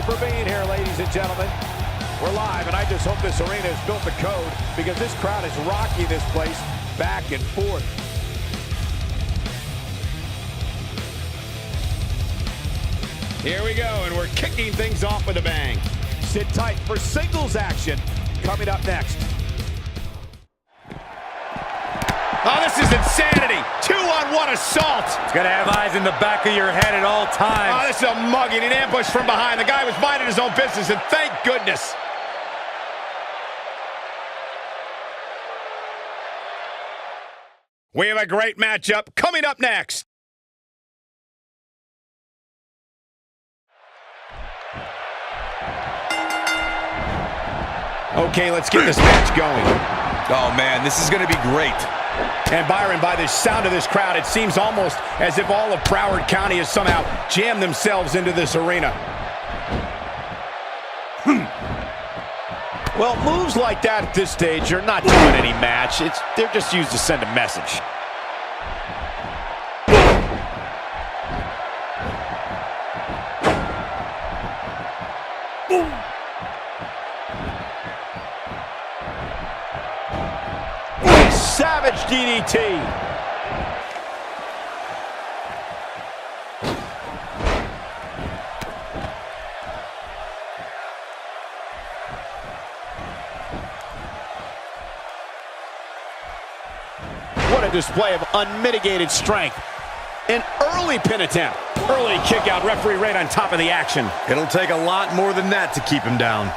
you for being here, ladies and gentlemen. We're live, and I just hope this arena has built the code because this crowd is rocking this place back and forth. Here we go, and we're kicking things off with a bang. Sit tight for singles action coming up next. Oh, this is insanity. 2-on-1 assault. It's got to have eyes in the back of your head at all times. Oh, this is a mugging, an ambush from behind. The guy was minding his own business, and thank goodness. We have a great matchup coming up next. Okay, let's get this match going. Oh, man, this is going to be great. And Byron, by the sound of this crowd, it seems almost as if all of Broward County has somehow jammed themselves into this arena. Well, moves like that at this stage are not doing any match. They're just used to send a message. Savage DDT. What a display of unmitigated strength. An early pin attempt. Early kick out, referee right on top of the action. It'll take a lot more than that to keep him down.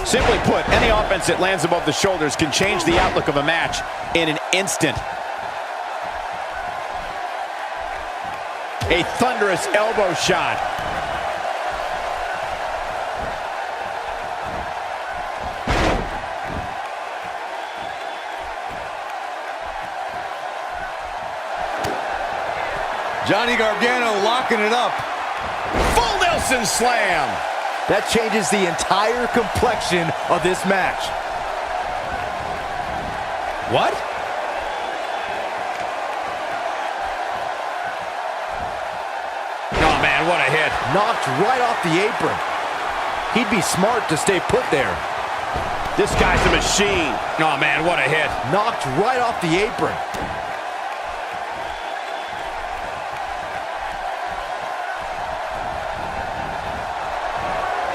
Simply put, any offense that lands above the shoulders can change the outlook of a match in an instant. A thunderous elbow shot. Johnny Gargano locking it up. Full Nelson slam. That changes the entire complexion of this match. What? Oh, man, what a hit. Knocked right off the apron. He'd be smart to stay put there. This guy's a machine. Oh, man, what a hit. Knocked right off the apron.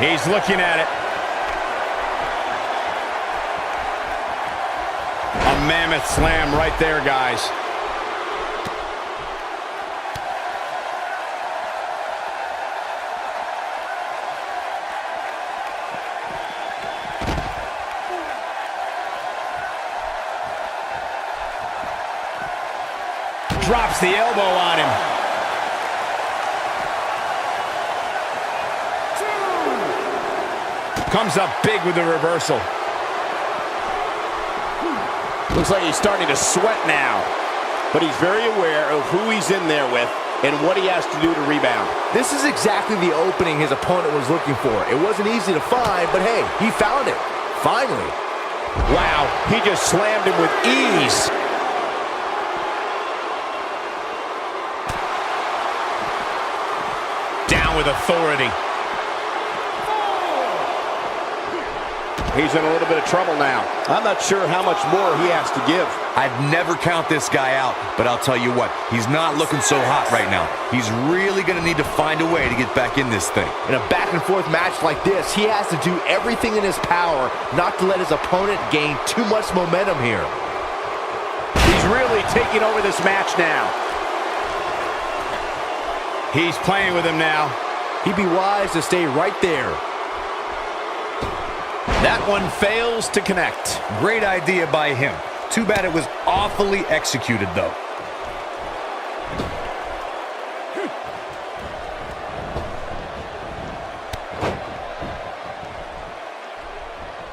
He's looking at it. A mammoth slam right there, guys. Drops the elbow on him. Comes up big with the reversal. Looks like he's starting to sweat now. But he's very aware of who he's in there with and what he has to do to rebound. This is exactly the opening his opponent was looking for. It wasn't easy to find, but hey, he found it. Finally. Wow, he just slammed him with ease. Down with authority. He's in a little bit of trouble now. I'm not sure how much more he has to give. I'd never count this guy out, but I'll tell you what, he's not looking so hot right now. He's really going to need to find a way to get back in this thing. In a back-and-forth match like this, he has to do everything in his power not to let his opponent gain too much momentum here. He's really taking over this match now. He's playing with him now. He'd be wise to stay right there. That one fails to connect. Great idea by him. Too bad it was awfully executed, though.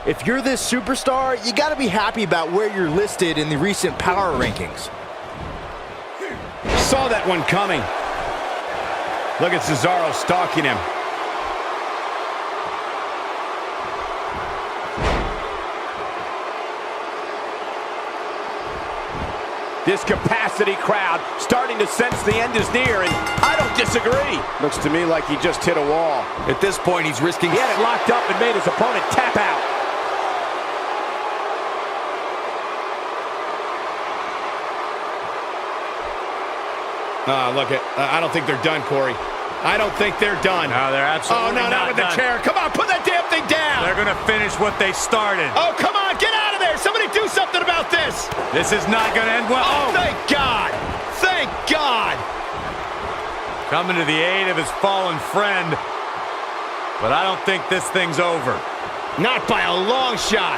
If you're this superstar, you gotta be happy about where you're listed in the recent power rankings. Saw that one coming. Look at Cesaro stalking him. This capacity crowd starting to sense the end is near, and I don't disagree. Looks to me like he just hit a wall. At this point, he's risking... He had it locked up and made his opponent tap out. Look, I don't think they're done, Corey. I don't think they're done. No, they're absolutely not. Oh, no, not with the chair. Come on, put that damn thing down. They're going to finish what they started. Oh, come on, get out of there. Somebody do something about this. This is not going to end well. Oh, thank God. Thank God. Coming to the aid of his fallen friend. But I don't think this thing's over. Not by a long shot.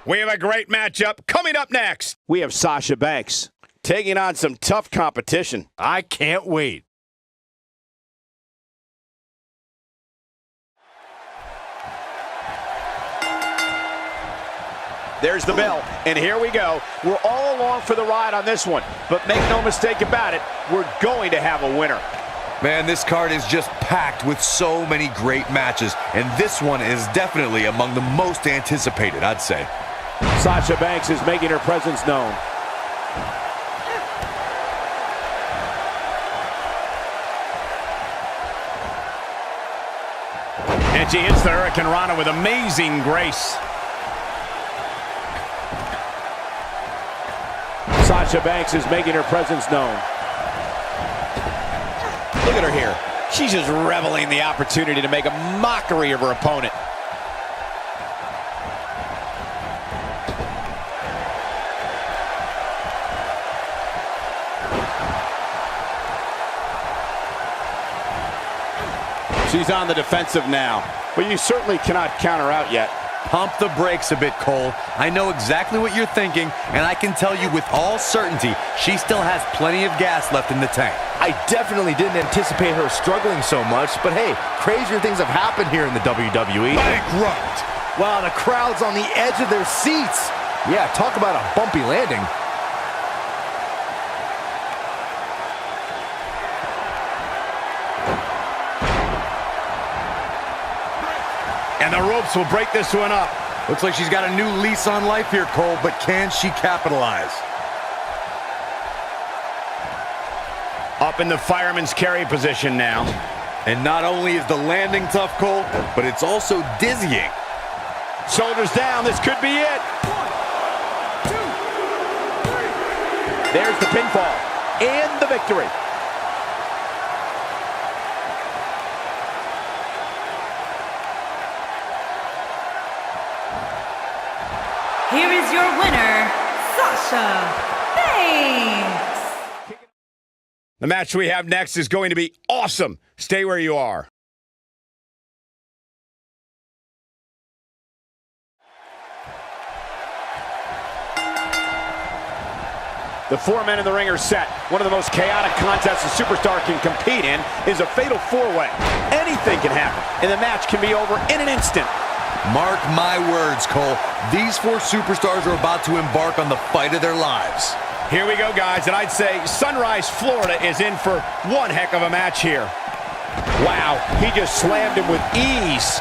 We have a great matchup coming up next. We have Sasha Banks taking on some tough competition. I can't wait. There's the bell, and here we go. We're all along for the ride on this one, but make no mistake about it, we're going to have a winner. Man, this card is just packed with so many great matches, and this one is definitely among the most anticipated, I'd say. Sasha Banks is making her presence known. And she hits the Hurricane Rana with amazing grace. Sasha Banks is making her presence known. Look at her here. She's just reveling in the opportunity to make a mockery of her opponent. She's on the defensive now, but you certainly cannot count her out yet. Pump the brakes a bit, Cole. I know exactly what you're thinking, and I can tell you with all certainty, she still has plenty of gas left in the tank. I definitely didn't anticipate her struggling so much, but hey, crazier things have happened here in the WWE. Bankrupt. Wow, the crowd's on the edge of their seats. Yeah, talk about a bumpy landing. And the ropes will break this one up. Looks like she's got a new lease on life here, Cole, but can she capitalize? Up in the fireman's carry position now. And not only is the landing tough, Cole, but it's also dizzying. Shoulders down, this could be it. 1, 2, 3. There's the pinfall and the victory. Here is your winner, Sasha Banks. The match we have next is going to be awesome. Stay where you are. The 4 men in the ring are set. One of the most chaotic contests a superstar can compete in is a fatal 4-way. Anything can happen, and the match can be over in an instant. Mark my words, Cole. These 4 superstars are about to embark on the fight of their lives. Here we go, guys, and I'd say Sunrise, Florida is in for one heck of a match here. Wow, he just slammed him with ease.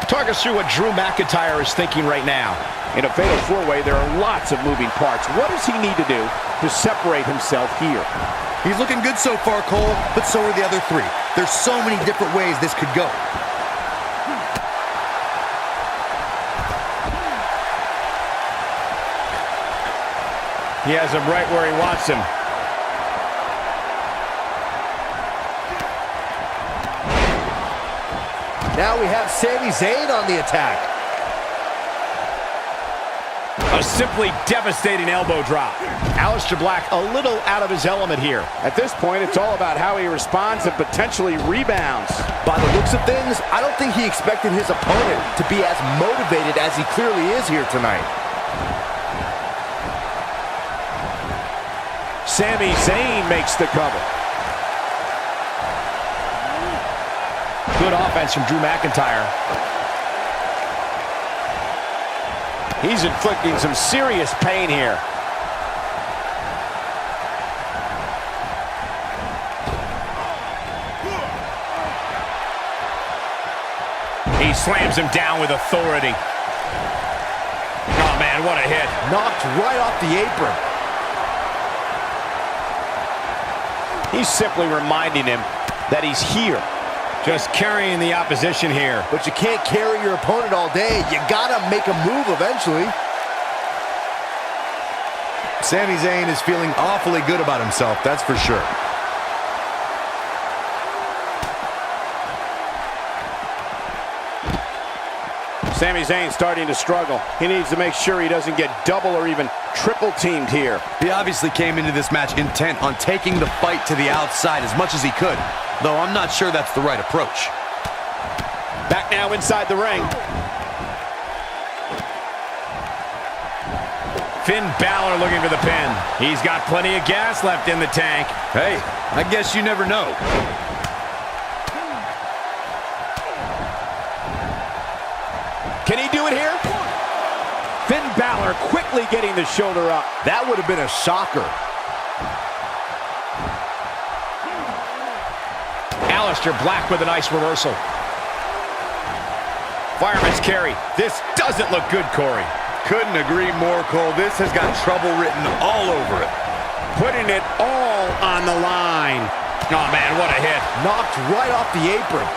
Talk us through what Drew McIntyre is thinking right now. In a fatal 4-way, there are lots of moving parts. What does he need to do to separate himself here? He's looking good so far, Cole, but so are the other 3. There's so many different ways this could go. He has him right where he wants him. Now we have Sami Zayn on the attack. A simply devastating elbow drop. Aleister Black a little out of his element here. At this point, it's all about how he responds and potentially rebounds. By the looks of things, I don't think he expected his opponent to be as motivated as he clearly is here tonight. Sami Zayn makes the cover. Good offense from Drew McIntyre. He's inflicting some serious pain here. He slams him down with authority. Oh, man, what a hit. Knocked right off the apron. He's simply reminding him that he's here. Just carrying the opposition here. But you can't carry your opponent all day. You gotta make a move eventually. Sami Zayn is feeling awfully good about himself, that's for sure. Sami Zayn starting to struggle. He needs to make sure he doesn't get double or even triple teamed here. He obviously came into this match intent on taking the fight to the outside as much as he could, though I'm not sure that's the right approach. Back now inside the ring. Finn Balor looking for the pin. He's got plenty of gas left in the tank. Hey, I guess you never know. Can he do it here? Finn Balor quickly getting the shoulder up. That would have been a shocker. Aleister Black with a nice reversal. Fireman's carry. This doesn't look good, Corey. Couldn't agree more, Cole. This has got trouble written all over it. Putting it all on the line. Oh, man, what a hit. Knocked right off the apron.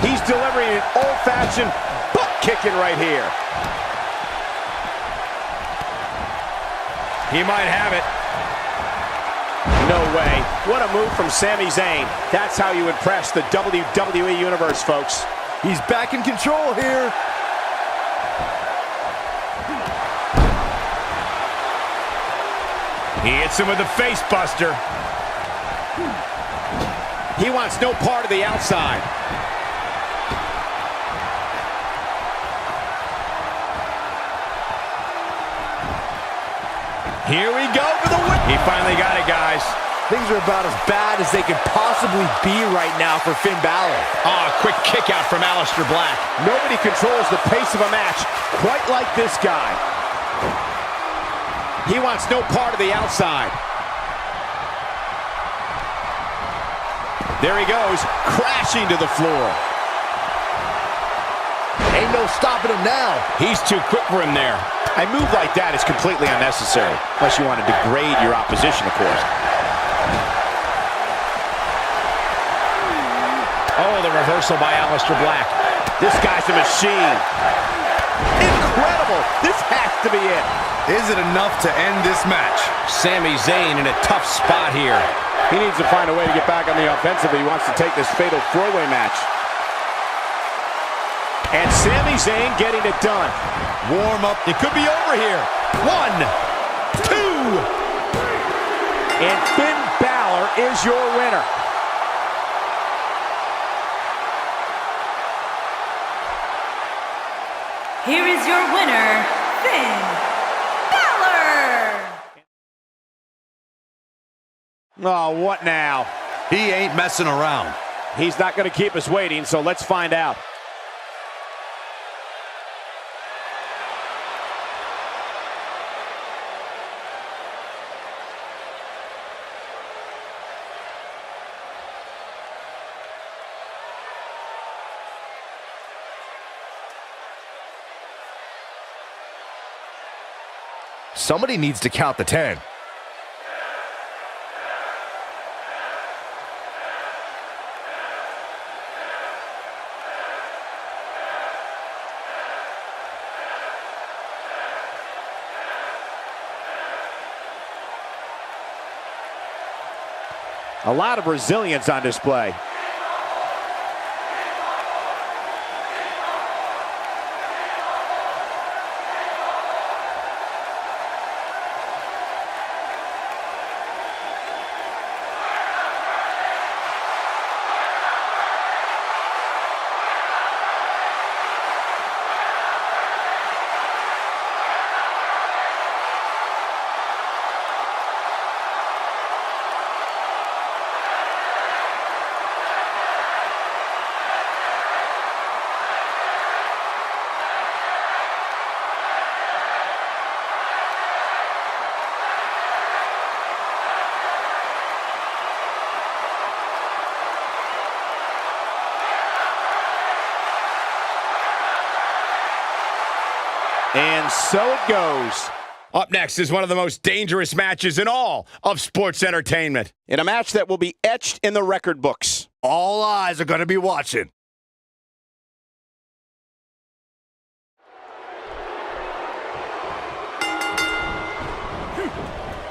He's delivering an old-fashioned butt kicking right here. He might have it. No way. What a move from Sami Zayn. That's how you impress the WWE Universe, folks. He's back in control here. He hits him with a face buster. He wants no part of the outside. Here we go for the win. He finally got it, guys. Things are about as bad as they could possibly be right now for Finn Balor. Ah, quick kick out from Aleister Black. Nobody controls the pace of a match quite like this guy. He wants no part of the outside. There he goes, crashing to the floor. Ain't no stopping him now. He's too quick for him there. A move like that is completely unnecessary, unless you want to degrade your opposition, of course. Oh, the reversal by Aleister Black. This guy's a machine. Incredible! This has to be it. Is it enough to end this match? Sami Zayn in a tough spot here. He needs to find a way to get back on the offensive if he wants to take this fatal four-way match. And Sami Zayn getting it done. Warm up. It could be over here. 1, 2. And Finn Balor is your winner. Here is your winner, Finn Balor! Oh, what now? He ain't messing around. He's not going to keep us waiting, so let's find out. Somebody needs to count the 10. A lot of resilience on display. And so it goes. Up next is one of the most dangerous matches in all of sports entertainment. In a match that will be etched in the record books. All eyes are going to be watching.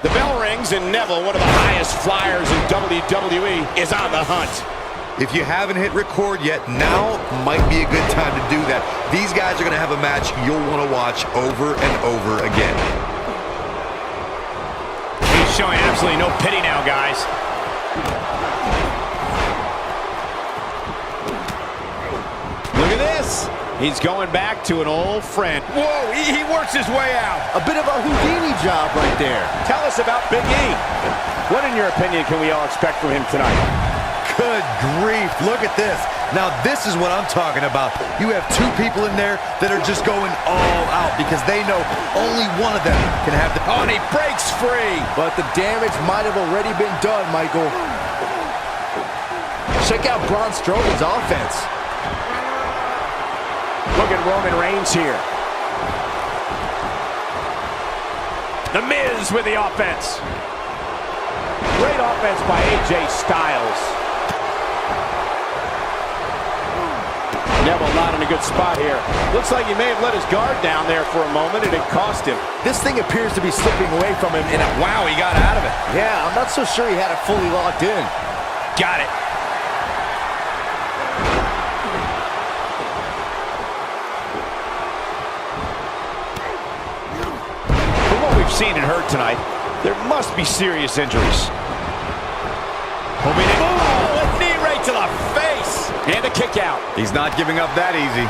The bell rings and Neville, one of the highest flyers in WWE, is on the hunt. If you haven't hit record yet, now might be a good time to do that. These guys are going to have a match you'll want to watch over and over again. He's showing absolutely no pity now, guys. Look at this. He's going back to an old friend. Whoa, he works his way out. A bit of a Houdini job right there. Tell us about Big E. What, in your opinion, can we all expect from him tonight? Good grief, look at this. Now this is what I'm talking about. You have two people in there that are just going all out because they know only one of them can have the... Oh, and he breaks free. But the damage might have already been done, Michael. Check out Braun Strowman's offense. Look at Roman Reigns here. The Miz with the offense. Great offense by AJ Styles. Neville not in a good spot here. Looks like he may have let his guard down there for a moment, and it cost him. This thing appears to be slipping away from him. Wow, he got out of it. Yeah, I'm not so sure he had it fully locked in. Got it. Seen and heard tonight, there must be serious injuries. Oh, a knee right to the face. And a kick out. He's not giving up that easy.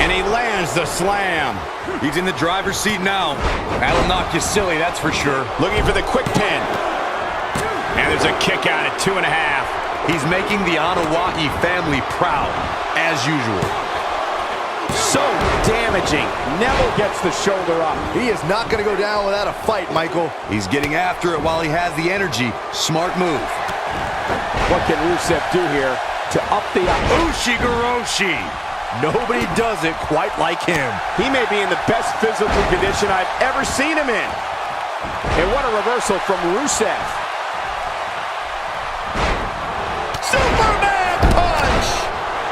And he lands the slam. He's in the driver's seat now. That'll knock you silly, that's for sure. Looking for the quick pin. And there's a kick out at 2.5. He's making the Anawaki family proud, as usual. So damaging. Neville gets the shoulder up. He is not going to go down without a fight, Michael. He's getting after it while he has the energy. Smart move. What can Rusev do here to up the... Ushigoroshi. Nobody does it quite like him. He may be in the best physical condition I've ever seen him in. And what a reversal from Rusev. Superman punch!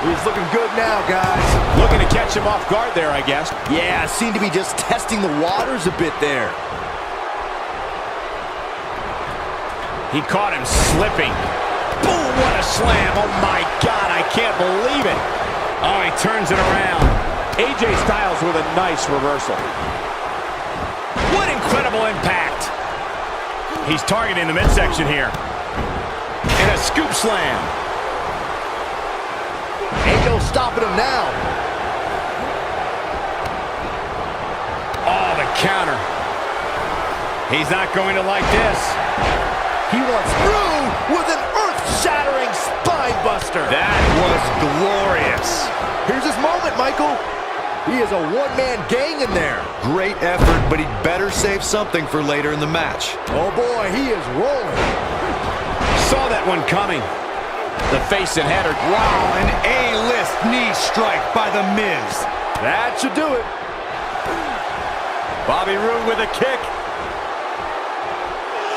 He's looking good now, guys. Looking to catch him off guard there, I guess. Yeah, seemed to be just testing the waters a bit there. He caught him slipping. Boom, what a slam. Oh, my God, I can't believe it. Oh, he turns it around. AJ Styles with a nice reversal. What incredible impact. He's targeting the midsection here. And a scoop slam. Ain't no stopping him now. Oh, the counter. He's not going to like this. He wants through with an earth-shattering spine buster. That was glorious. Here's his moment, Michael. He is a one-man gang in there. Great effort, but he'd better save something for later in the match. Oh, boy, he is rolling. Saw that one coming. The face and header. Wow, an A-list knee strike by The Miz. That should do it. Bobby Roode with a kick.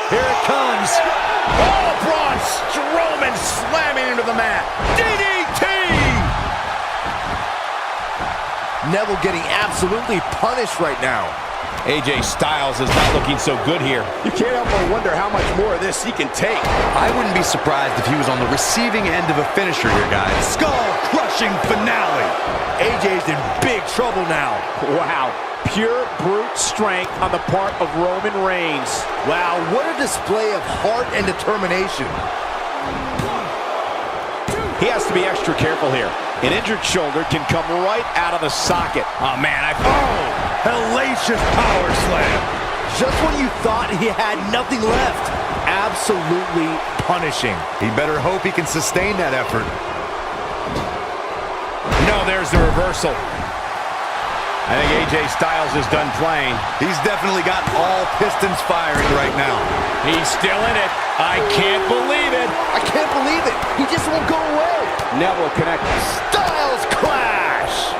Here it comes. Oh, Braun Strowman slamming into the mat. DDT! Neville getting absolutely punished right now. AJ Styles is not looking so good here. You can't help but wonder how much more of this he can take. I wouldn't be surprised if he was on the receiving end of a finisher here, guys. Skull-crushing finale. AJ's in big trouble now. Wow. Pure brute strength on the part of Roman Reigns. Wow, what a display of heart and determination. He has to be extra careful here. An injured shoulder can come right out of the socket. Oh, man, Hellacious power slam. Just when you thought he had nothing left. Absolutely punishing. He better hope he can sustain that effort. No, there's the reversal. I think AJ Styles is done playing. He's definitely got all pistons firing right now. He's still in it. I can't believe it. I can't believe it. He just won't go away. Neville connects. Styles clash.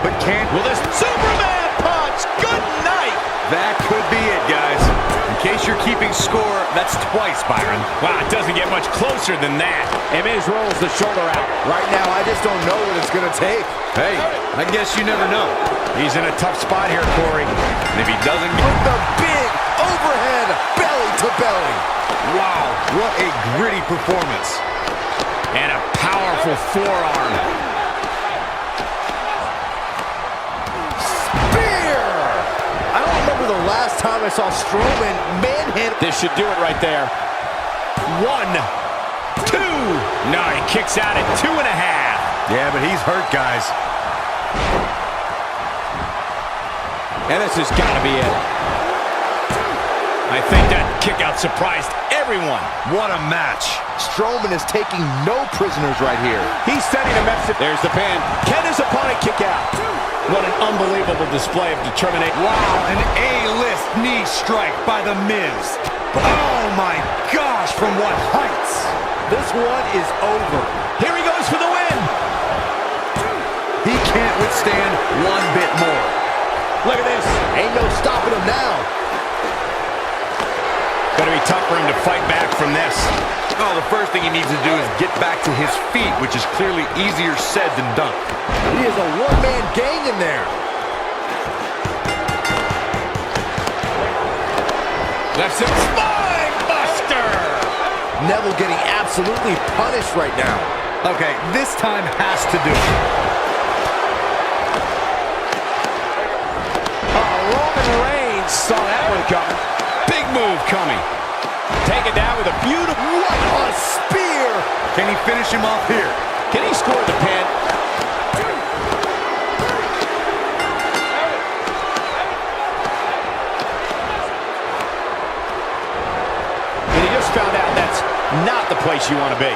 but can't. Will this Superman punch? Good night. That could be it, guys. In case you're keeping score, that's twice, Byron. Wow, it doesn't get much closer than that. And Miz rolls the shoulder out. Right now, I just don't know what it's going to take. Hey, I guess you never know. He's in a tough spot here, Corey. And if he doesn't With the big overhead belly to belly. wow, what a gritty performance. And a powerful forearm. Spear! I don't remember the last time I saw Strowman manhandle. This should do it right there. 1, 2. No, he kicks out at 2.5. Yeah, but he's hurt, guys. And this has got to be it. I think that kick out surprised everyone. What a match. Strowman is taking no prisoners right here. He's sending a message. There's the pin. Can his opponent kick out? What an unbelievable display of determination. Wow, an A-list knee strike by The Miz. Oh my gosh, from what heights? This one is over. Here he goes for the win. He can't withstand one bit more. Look at this. Ain't no stopping him now. Gonna be tough for him to fight back from this. Oh, the first thing he needs to do is get back to his feet, which is clearly easier said than done. He is a one-man gang in there. That's it. Spine buster. Neville getting absolutely punished right now. Okay, this time has to do it. Roman Reigns saw that one coming. Big move coming. Taken down with a beautiful... What a spear! Can he finish him off here? Can he score the pin? And he just found out that's not the place you want to be.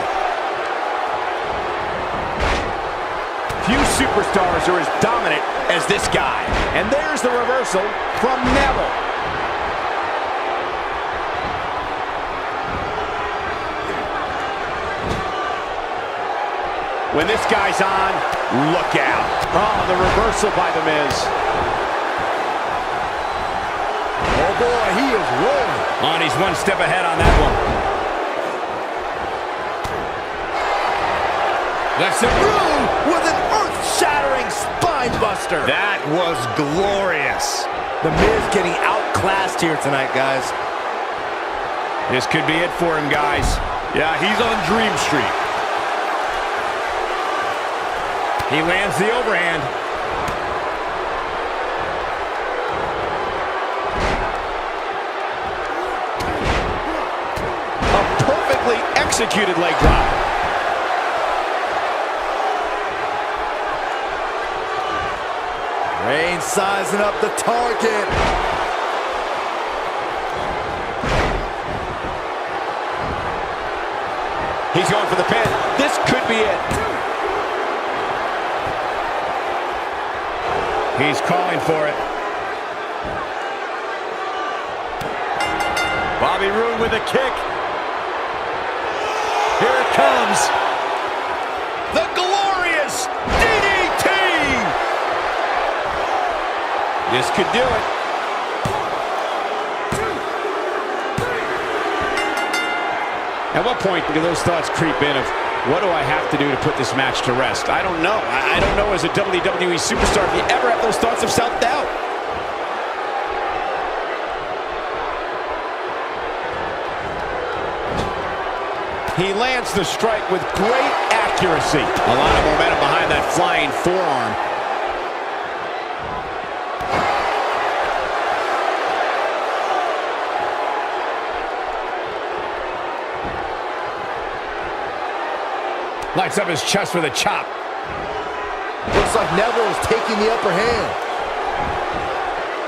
Few superstars are as dominant as this guy. And there's the reversal from Neville. When this guy's on, look out. Oh, the reversal by The Miz. Oh boy, he is rolling. On, he's one step ahead on that one. That's it. Through with an earth-shattering spine buster. That was glorious. The Miz getting outclassed here tonight, guys. This could be it for him, guys. Yeah, he's on Dream Street. He lands the overhand. A perfectly executed leg drop. Reigns sizing up the target. He's going for the pin. This could be it. He's calling for it. Bobby Roode with a kick. Here it comes. The glorious DDT! This could do it. At what point do those thoughts creep in of, what do I have to do to put this match to rest? I don't know. I don't know as a WWE superstar if you ever have those thoughts of self-doubt. He lands the strike with great accuracy. A lot of momentum behind that flying forearm. Lights up his chest with a chop. Looks like Neville is taking the upper hand.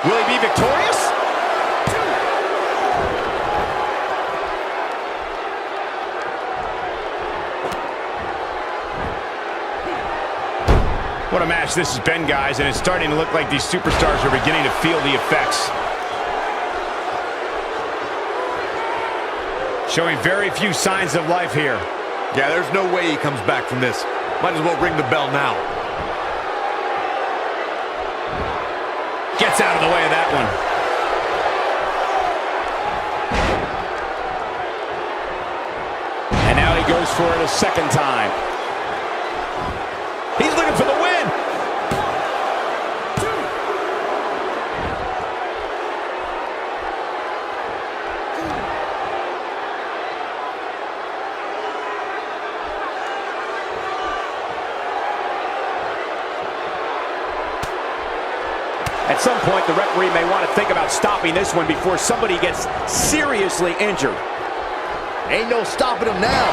Will he be victorious? What a match this has been, guys, and it's starting to look like these superstars are beginning to feel the effects. Showing very few signs of life here. Yeah, there's no way he comes back from this. Might as well ring the bell now. Gets out of the way of that one. And now he goes for it a second time. He's looking for the win. At some point, the referee may want to think about stopping this one before somebody gets seriously injured. Ain't no stopping him now.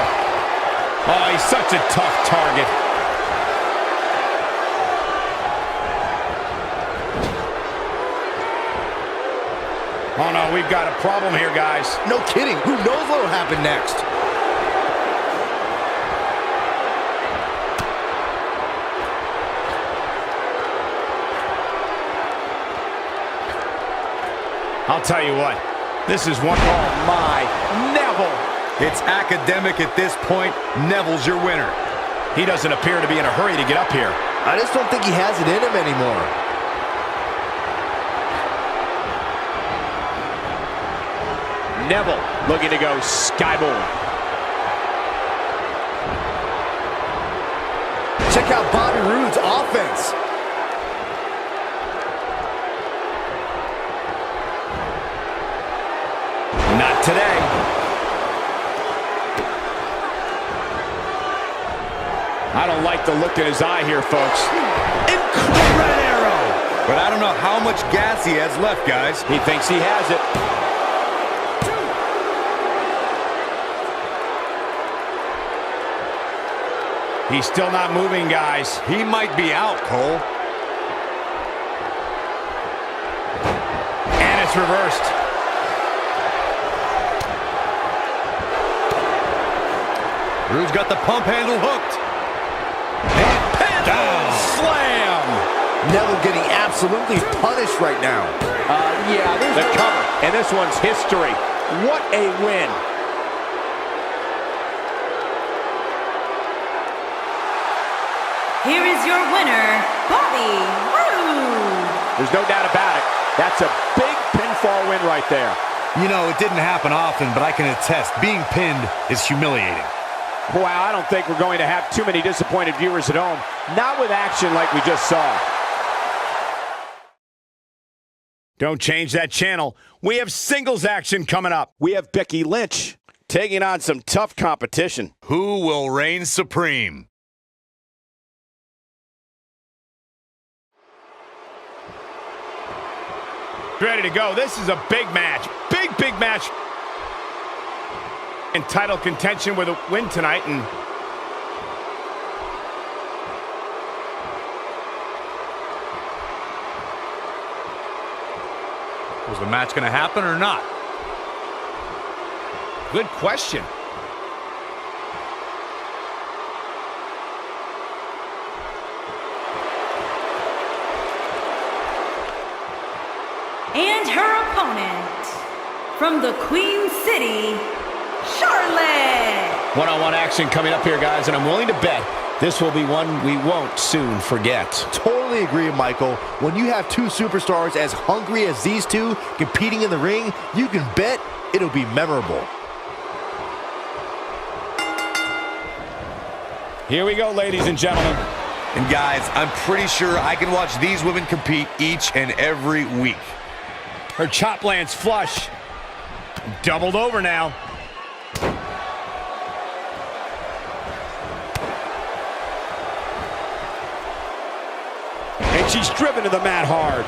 Oh, he's such a tough target. Oh no, we've got a problem here, guys. No kidding. Who knows what will happen next? I'll tell you what, this is one. Oh my, Neville. It's academic at this point. Neville's your winner. He doesn't appear to be in a hurry to get up here. I just don't think he has it in him anymore. Neville looking to go skyboard. Check out Bobby Roode's offense. Not today. I don't like the look in his eye here, folks. Incredible! But I don't know how much gas he has left, guys. He thinks he has it. He's still not moving, guys. He might be out, Cole. And it's reversed. Rude's got the pump handle hooked. And pin down slam. Neville getting absolutely punished right now. Yeah, there's the cover. And this one's history. What a win. Here is your winner, Bobby Roode. There's no doubt about it. That's a big pinfall win right there. You know, it didn't happen often, but I can attest, being pinned is humiliating. Wow, I don't think we're going to have too many disappointed viewers at home. Not with action like we just saw. Don't change that channel. We have singles action coming up. We have Becky Lynch taking on some tough competition. Who will reign supreme? Ready to go. This is a big match. Big match. In title contention with a win tonight. And Was the match going to happen or not? good question. And her opponent, from the Queen City, Charlotte. One-on-one action coming up here, guys, and I'm willing to bet this will be one we won't soon forget. Totally agree, Michael. When you have two superstars as hungry as these two competing in the ring, you can bet it'll be memorable. Here we go, ladies and gentlemen. And guys, I'm pretty sure I can watch these women compete each and every week. Her chop lands flush. Doubled over now. And she's driven to the mat hard.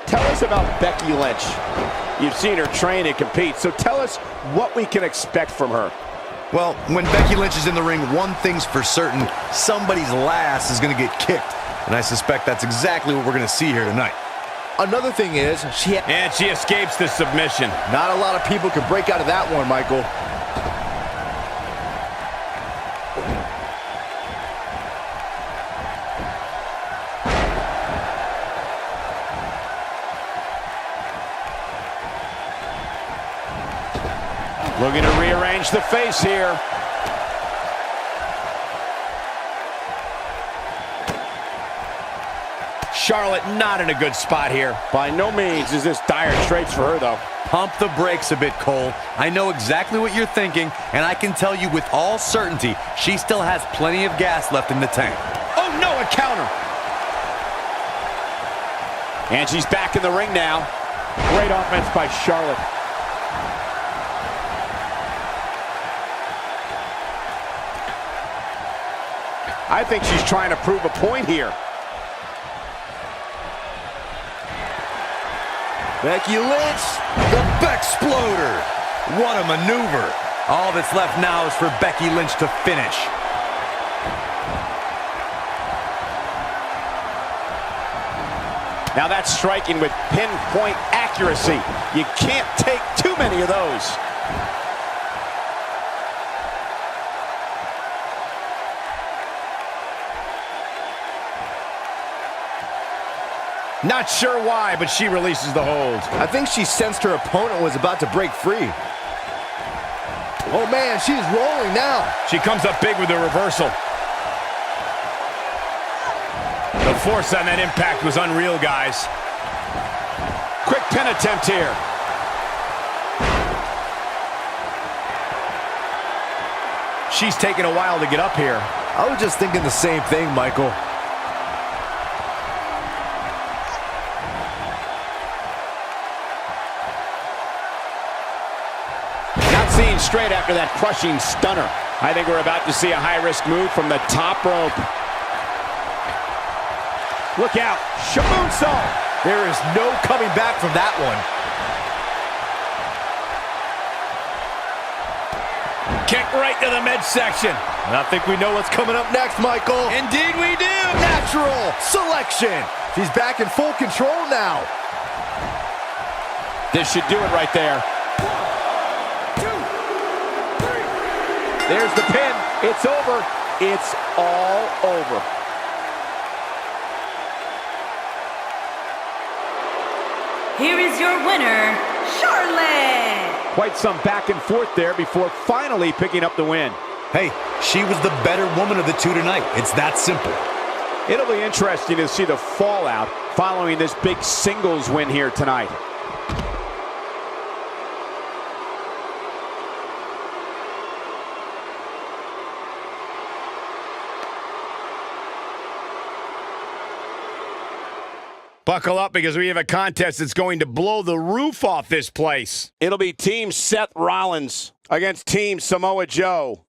Tell us about Becky Lynch. You've seen her train and compete, so tell us what we can expect from her. Well, when Becky Lynch is in the ring, one thing's for certain, somebody's last is going to get kicked. And I suspect that's exactly what we're going to see here tonight. Another thing is, And she escapes the submission. not a lot of people can break out of that one, Michael. Looking to rearrange the face here. Charlotte not in a good spot here. By no means is this dire straits for her, though. Pump the brakes a bit, Cole. I know exactly what you're thinking, and I can tell you with all certainty, she still has plenty of gas left in the tank. Oh, no, a counter. And she's back in the ring now. Great offense by Charlotte. I think she's trying to prove a point here. Becky Lynch, The Bexploder! What a maneuver! All that's left now is for Becky Lynch to finish. Now that's striking with pinpoint accuracy. You can't take too many of those. Not sure why, but she releases the hold. I think she sensed her opponent was about to break free. Oh man, she's rolling now. She comes up big with the reversal. The force on that impact was unreal, guys. Quick pin attempt here. She's taking a while to get up here. I was just thinking the same thing, Michael. Not seen straight after that crushing stunner. I think we're about to see a high-risk move from the top rope. Look out, Shamoonsault. There is no coming back from that one. Kick right to the midsection. And I think we know what's coming up next, Michael. Indeed we do. Natural selection. She's back in full control now. This should do it right there. There's the pin. It's over. It's all over. Here is your winner, Charlotte. Quite some back and forth there before finally picking up the win. Hey, she was the better woman of the two tonight. It's that simple. It'll be interesting to see the fallout following this big singles win here tonight. Buckle up because we have a contest that's going to blow the roof off this place. It'll be Team Seth Rollins against Team Samoa Joe.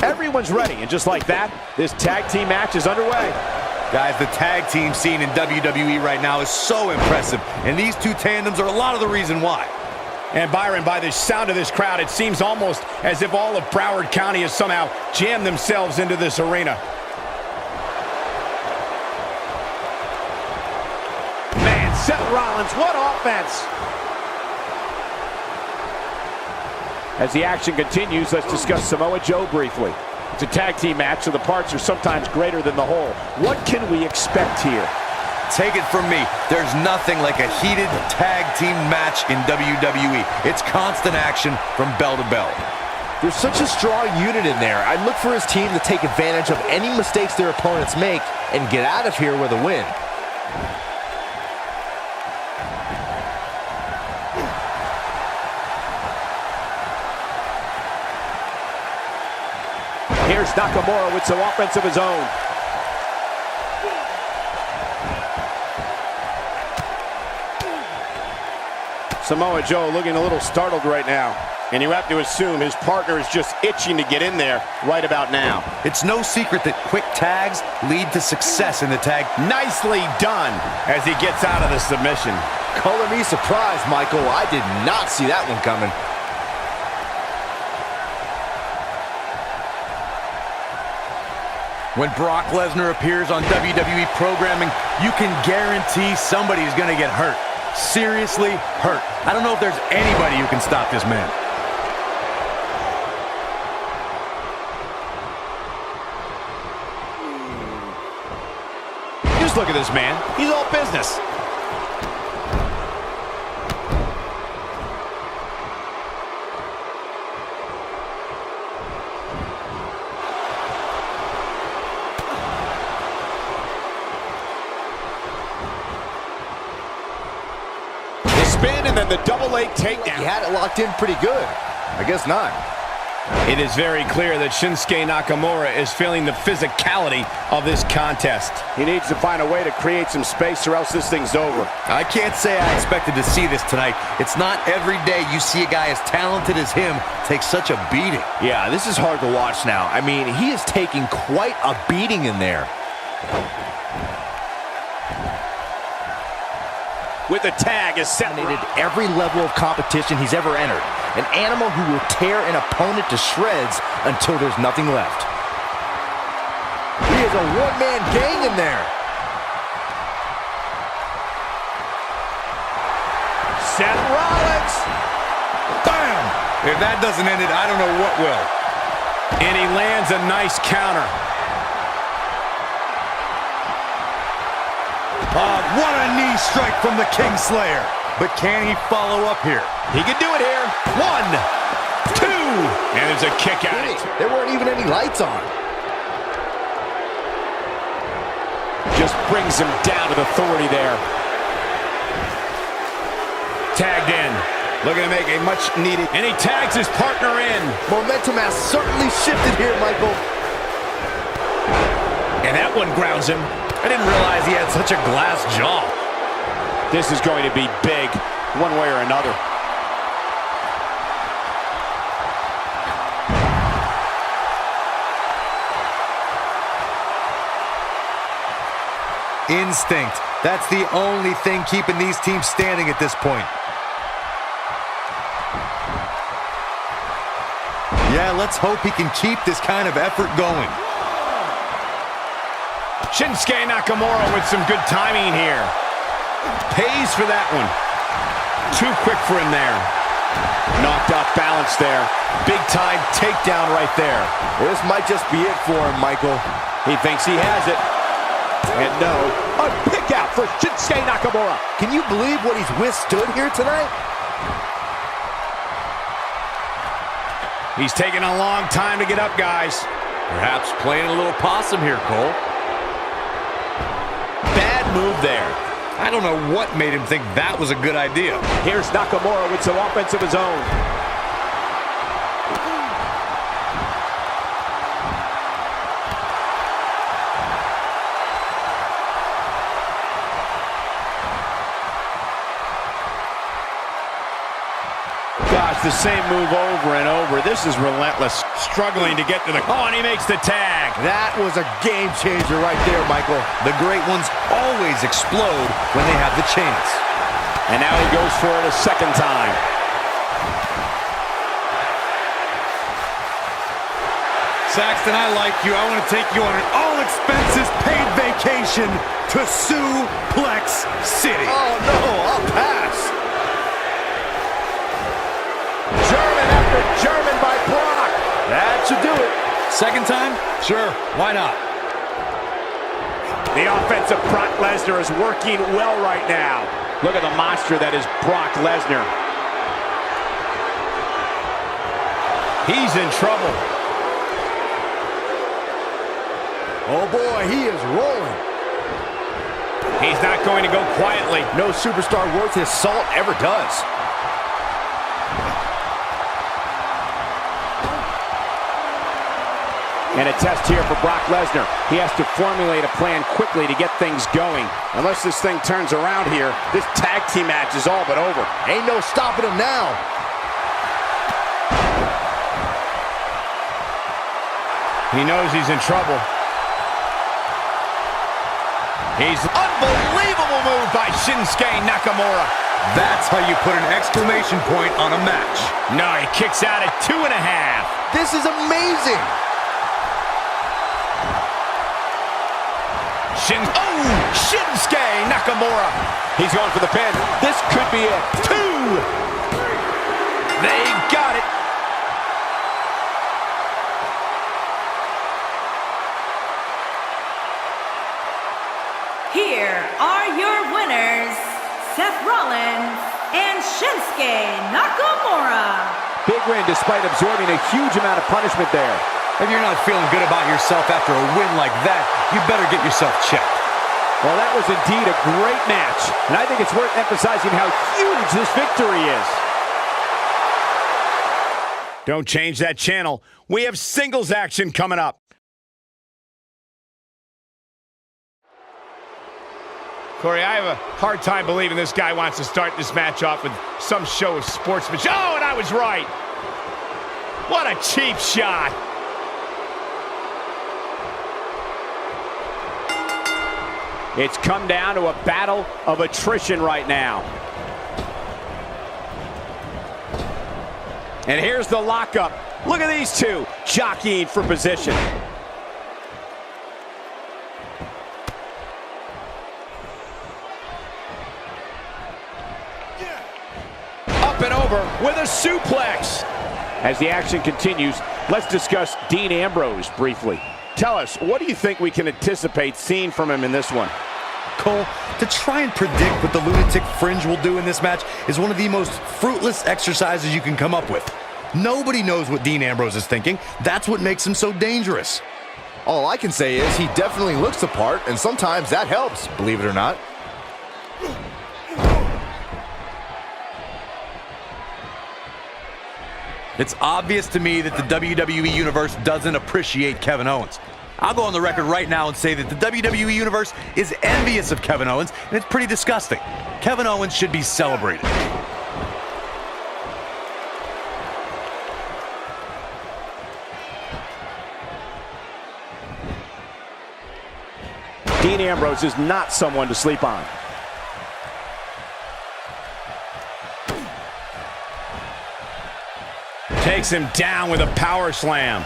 Everyone's ready, and just like that, this tag team match is underway. Guys, the tag team scene in WWE right now is so impressive, and these two tandems are a lot of the reason why. And Byron, by the sound of this crowd, it seems almost as if all of Broward County has somehow jammed themselves into this arena. Man, Seth Rollins, what offense! As the action continues, let's discuss Samoa Joe briefly. It's a tag team match, so the parts are sometimes greater than the whole. What can we expect here? Take it from me, there's nothing like a heated tag team match in WWE. It's constant action from bell to bell. There's such a strong unit in there. I'd look for his team to take advantage of any mistakes their opponents make and get out of here with a win. Here's Nakamura with some offense of his own. Samoa Joe looking a little startled right now. And you have to assume his partner is just itching to get in there right about now. It's no secret that quick tags lead to success in the tag. Nicely done as he gets out of the submission. Color me surprised, Michael. I did not see that one coming. When Brock Lesnar appears on WWE programming, you can guarantee somebody's going to get hurt. Seriously hurt. I don't know if there's anybody who can stop this man. Just look at this man. He's all business. spin and then the double leg takedown. He had it locked in pretty good. I guess not. It is very clear that Shinsuke Nakamura is feeling the physicality of this contest. He needs to find a way to create some space or else this thing's over. I can't say I expected to see this tonight. It's not every day you see a guy as talented as him take such a beating. Yeah, this is hard to watch now. I mean, he is taking quite a beating in there. With the tag is set. Every level of competition he's ever entered. An animal who will tear an opponent to shreds until there's nothing left. He is a one-man gang in there. Seth Rollins. Bam! If that doesn't end it, I don't know what will. And he lands a nice counter. What a knee strike from the Kingslayer. But can he follow up here? He can do it here. 1, 2, and there's a kick out. There weren't even any lights on. Just brings him down with authority there. Tagged in. Looking to make a much needed. And he tags his partner in. Momentum has certainly shifted here, Michael. And that one grounds him. I didn't realize he had such a glass jaw. This is going to be big, one way or another. Instinct. That's the only thing keeping these teams standing at this point. Yeah, let's hope he can keep this kind of effort going. Shinsuke Nakamura with some good timing here. Pays for that one. Too quick for him there. Knocked off balance there. Big time takedown right there. This might just be it for him, Michael. He thinks he has it. And no, a pick out for Shinsuke Nakamura. Can you believe what he's withstood here tonight? He's taking a long time to get up, guys. Perhaps playing a little possum here, Cole. Bad move there. I don't know what made him think that was a good idea. Here's Nakamura with some offense of his own. Gosh, the same move over and over. This is relentless. Struggling to get to the... Oh, and he makes the tag. That was a game changer right there, Michael. The great ones always explode when they have the chance. And now he goes for it a second time. Saxton, I like you. I want to take you on an all-expenses-paid vacation to Suplex City. Oh, no, I'll pass. German after German by Brock. That should do it. Second time? Sure, why not? The offense of Brock Lesnar is working well right now. Look at the monster that is Brock Lesnar. He's in trouble. Oh, boy, he is rolling. He's not going to go quietly. No superstar worth his salt ever does. And a test here for Brock Lesnar. He has to formulate a plan quickly to get things going. Unless this thing turns around here, this tag team match is all but over. Ain't no stopping him now. He knows he's in trouble. He's unbelievable move by Shinsuke Nakamura. That's how you put an exclamation point on a match. No, he kicks out at 2.5. This is amazing. Shinsuke Nakamura. He's going for the pin. This could be it. 2. They got it. Here are your winners, Seth Rollins and Shinsuke Nakamura. Big win despite absorbing a huge amount of punishment there. If you're not feeling good about yourself after a win like that, you better get yourself checked. Well, that was indeed a great match, and I think it's worth emphasizing how huge this victory is. Don't change that channel. We have singles action coming up. Corey, I have a hard time believing this guy wants to start this match off with some show of sportsmanship. Oh, and I was right. What a cheap shot. It's come down to a battle of attrition right now. And here's the lockup. Look at these two jockeying for position. Up and over with a suplex. As the action continues, let's discuss Dean Ambrose briefly. Tell us, what do you think we can anticipate seeing from him in this one? Cole, to try and predict what the lunatic fringe will do in this match is one of the most fruitless exercises you can come up with. Nobody knows what Dean Ambrose is thinking. That's what makes him so dangerous. All I can say is he definitely looks the part, and sometimes that helps, believe it or not. It's obvious to me that the WWE Universe doesn't appreciate Kevin Owens. I'll go on the record right now and say that the WWE Universe is envious of Kevin Owens, and it's pretty disgusting. Kevin Owens should be celebrated. Dean Ambrose is not someone to sleep on. Takes him down with a power slam.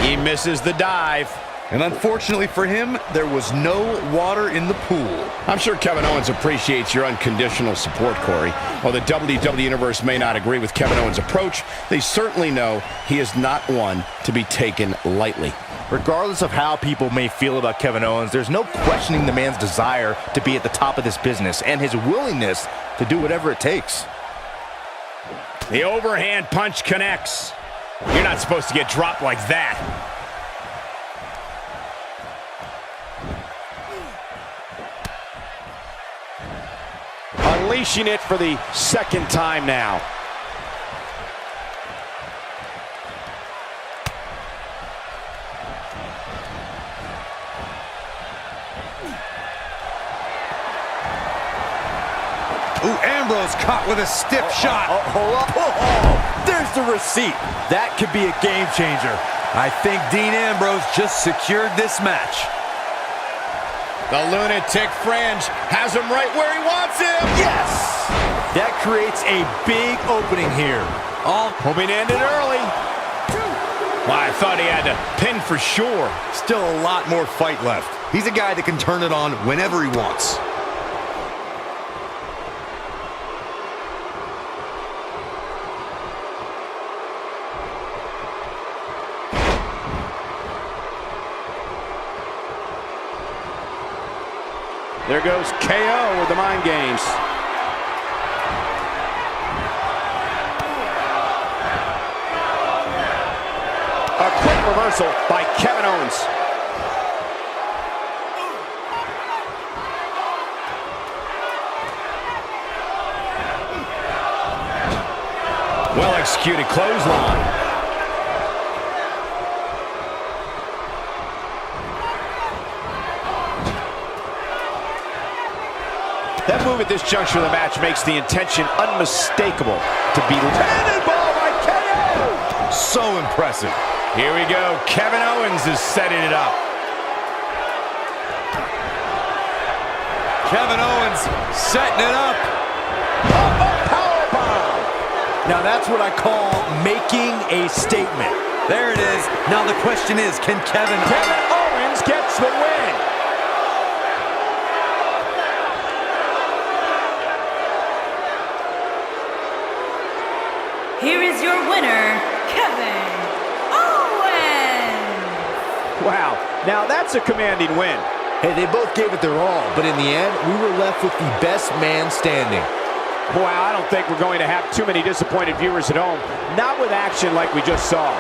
He misses the dive. And unfortunately for him, there was no water in the pool. I'm sure Kevin Owens appreciates your unconditional support, Corey. While the WWE Universe may not agree with Kevin Owens' approach, they certainly know he is not one to be taken lightly. Regardless of how people may feel about Kevin Owens, there's no questioning the man's desire to be at the top of this business and his willingness to do whatever it takes. The overhand punch connects. You're not supposed to get dropped like that. Unleashing it for the second time now. Ooh, Ambrose caught with a stiff shot. Hold up. There's the receipt. That could be a game changer. I think Dean Ambrose just secured this match. The lunatic fringe has him right where he wants him. Yes! That creates a big opening here. All hoping to end it early. Well, I thought he had to pin for sure. Still a lot more fight left. He's a guy that can turn it on whenever he wants. There goes KO with the mind games. A quick reversal by Kevin Owens. Well executed clothesline. That move at this juncture of the match makes the intention unmistakable to be cannonball by KO. So impressive. Here we go. Kevin Owens is setting it up. Kevin Owens setting it up. A powerbomb. Now that's what I call making a statement. There it is. Now the question is, can Kevin Owens gets the win. Here is your winner, Kevin Owens! Wow, now that's a commanding win. Hey, they both gave it their all, but in the end, we were left with the best man standing. Boy, I don't think we're going to have too many disappointed viewers at home. Not with action like we just saw.